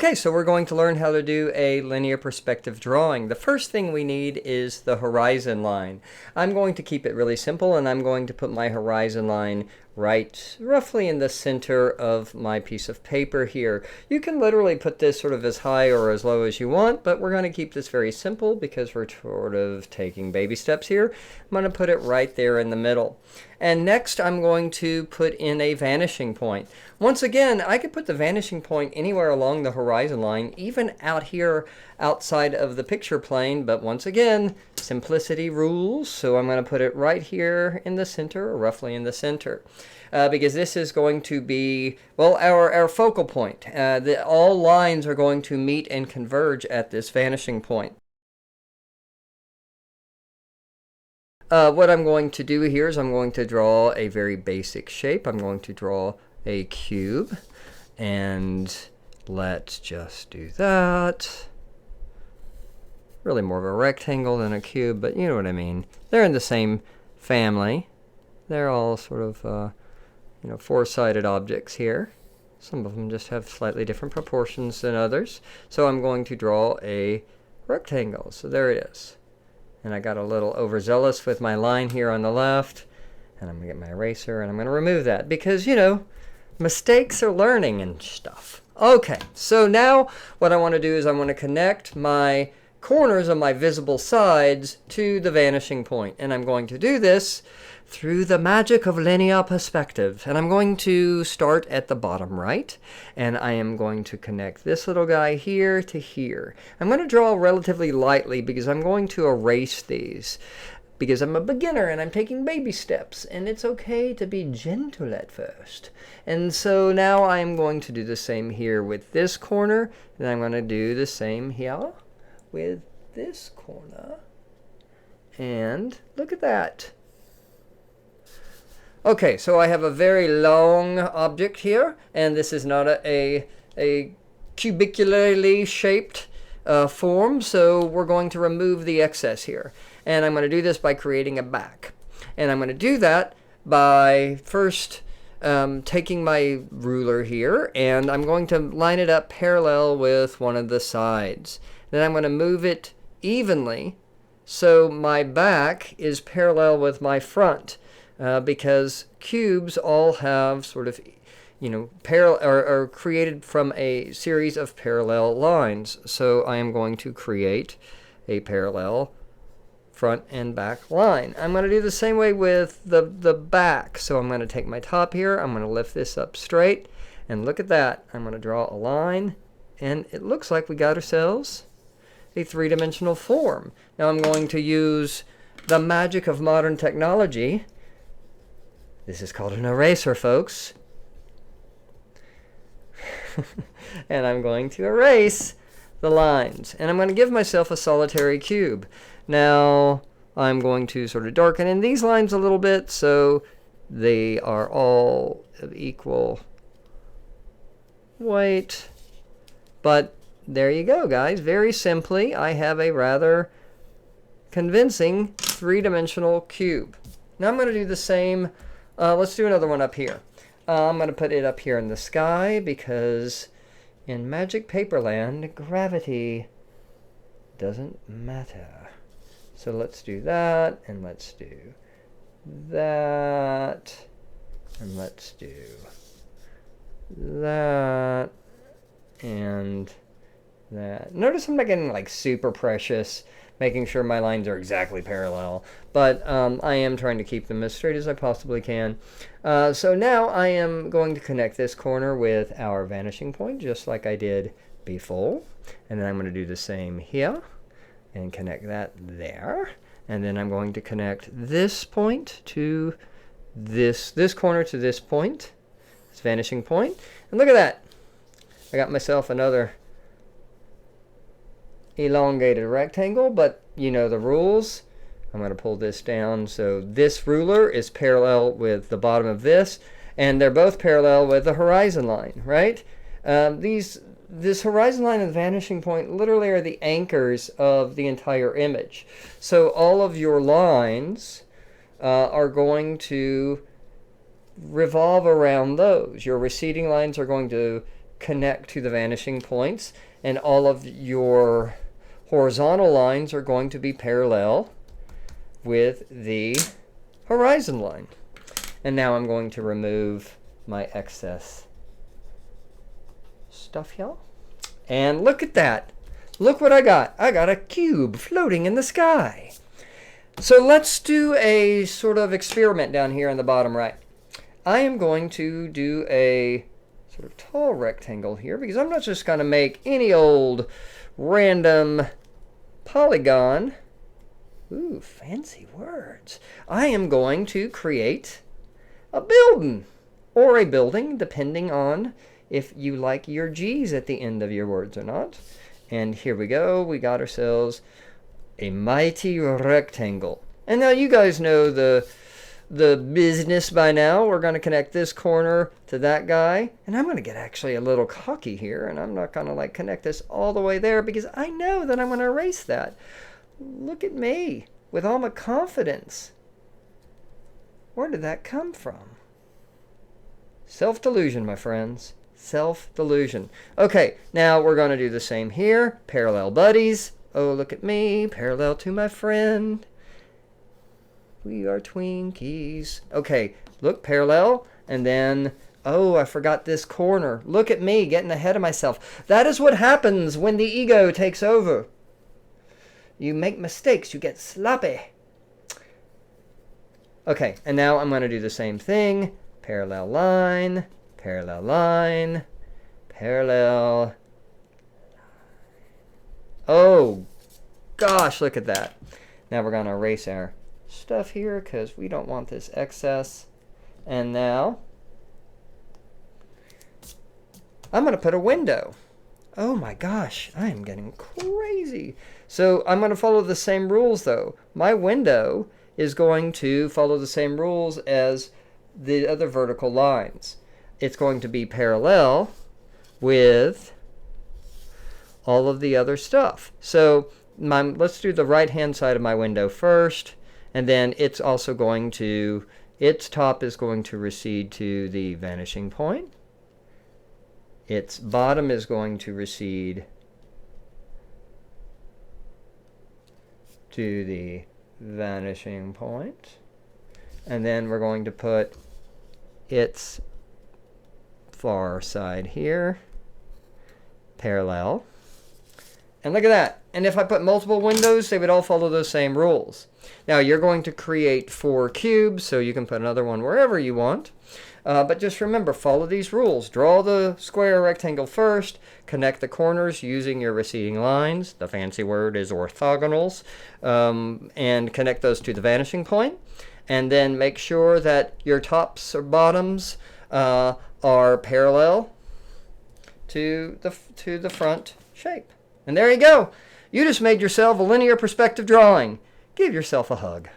Okay, so we're going to learn how to do a linear perspective drawing. The first thing we need is the horizon line. I'm going to keep it really simple, and I'm going to put my horizon line right roughly in the center of my piece of paper here. You can literally put this sort of as high or as low as you want, but we're going to keep this very simple because we're sort of taking baby steps here. I'm going to put it right there in the middle. And next I'm going to put in a vanishing point. Once again, I could put the vanishing point anywhere along the horizon line, even out here outside of the picture plane, but once again, simplicity rules, so I'm going to put it right here in the center, or roughly in the center. Because this is going to be, well, our focal point. All lines are going to meet and converge at this vanishing point. What I'm going to do here is I'm going to draw a very basic shape. I'm going to draw a cube, and let's just do that. Really more of a rectangle than a cube, but you know what I mean. They're in the same family. They're all sort of, four-sided objects here. Some of them just have slightly different proportions than others. So I'm going to draw a rectangle. So there it is. And I got a little overzealous with my line here on the left. And I'm going to get my eraser and I'm going to remove that because, mistakes are learning and stuff. Okay, so now what I want to do is I want to connect my corners of my visible sides to the vanishing point. And I'm going to do this through the magic of linear perspective. And I'm going to start at the bottom right, and I am going to connect this little guy here to here. I'm going to draw relatively lightly because I'm going to erase these. Because I'm a beginner and I'm taking baby steps, and it's okay to be gentle at first. And so now I'm going to do the same here with this corner, and I'm going to do the same here with this corner. And look at that. Okay, so I have a very long object here, and this is not a cubicularly shaped form, so we're going to remove the excess here. And I'm going to do this by creating a back. And I'm going to do that by first taking my ruler here, and I'm going to line it up parallel with one of the sides. Then I'm going to move it evenly so my back is parallel with my front. Because cubes all have sort of, parallel are created from a series of parallel lines. So I am going to create a parallel front and back line. I'm going to do the same way with the back. So I'm going to take my top here. I'm going to lift this up straight. And look at that. I'm going to draw a line. And it looks like we got ourselves a three-dimensional form. Now I'm going to use the magic of modern technology. This is called an eraser, folks. And I'm going to erase the lines. And I'm going to give myself a solitary cube. Now, I'm going to sort of darken in these lines a little bit so they are all of equal weight. But there you go, guys. Very simply, I have a rather convincing three-dimensional cube. Now I'm going to do the same. Let's do another one up here. I'm going to put it up here in the sky because in Magic Paperland, gravity doesn't matter. So let's do that, and let's do that, and let's do that, and that. Notice I'm not getting like super precious, making sure my lines are exactly parallel, but I am trying to keep them as straight as I possibly can. So now I am going to connect this corner with our vanishing point, just like I did before. And then I'm going to do the same here and connect that there. And then I'm going to connect this point to this corner to this point, this vanishing point. And look at that. I got myself another elongated rectangle, but you know the rules. I'm going to pull this down so this ruler is parallel with the bottom of this, and they're both parallel with the horizon line, right? This horizon line and the vanishing point literally are the anchors of the entire image. So all of your lines are going to revolve around those. Your receding lines are going to connect to the vanishing points, and all of your horizontal lines are going to be parallel with the horizon line. And now I'm going to remove my excess stuff here. And look at that. Look what I got. I got a cube floating in the sky. So let's do a sort of experiment down here in the bottom right. I am going to do a sort of tall rectangle here because I'm not just going to make any old random polygon. Ooh, fancy words. I am going to create a building, or a building, depending on if you like your G's at the end of your words or not. And here we go. We got ourselves a mighty rectangle. And now you guys know the business by now. We're going to connect this corner to that guy. And I'm going to get actually a little cocky here, and I'm not going to like connect this all the way there because I know that I'm going to erase that. Look at me with all my confidence. Where did that come from? Self-delusion, my friends. Self-delusion. Okay, now we're going to do the same here. Parallel buddies. Oh, look at me. Parallel to my friend. We are Twinkies. Okay, look, parallel. And then, oh, I forgot this corner. Look at me getting ahead of myself. That is what happens when the ego takes over. You make mistakes. You get sloppy. Okay, and now I'm going to do the same thing. Parallel line, parallel line, parallel. Oh, gosh, look at that. Now we're going to erase our stuff here because we don't want this excess. And now I'm going to put a window. Oh my gosh, I am getting crazy. So I'm going to follow the same rules though. My window is going to follow the same rules as the other vertical lines. It's going to be parallel with all of the other stuff. So let's do the right hand side of my window first, and then it's also going to, its top is going to recede to the vanishing point. Its bottom is going to recede to the vanishing point. And then we're going to put its far side here, parallel. And look at that. And if I put multiple windows, they would all follow those same rules. Now you're going to create 4 cubes, so you can put another one wherever you want. But just remember, follow these rules. Draw the square or rectangle first. Connect the corners using your receding lines. The fancy word is orthogonals. And connect those to the vanishing point. And then make sure that your tops or bottoms are parallel to the front shape. And there you go. You just made yourself a linear perspective drawing. Give yourself a hug.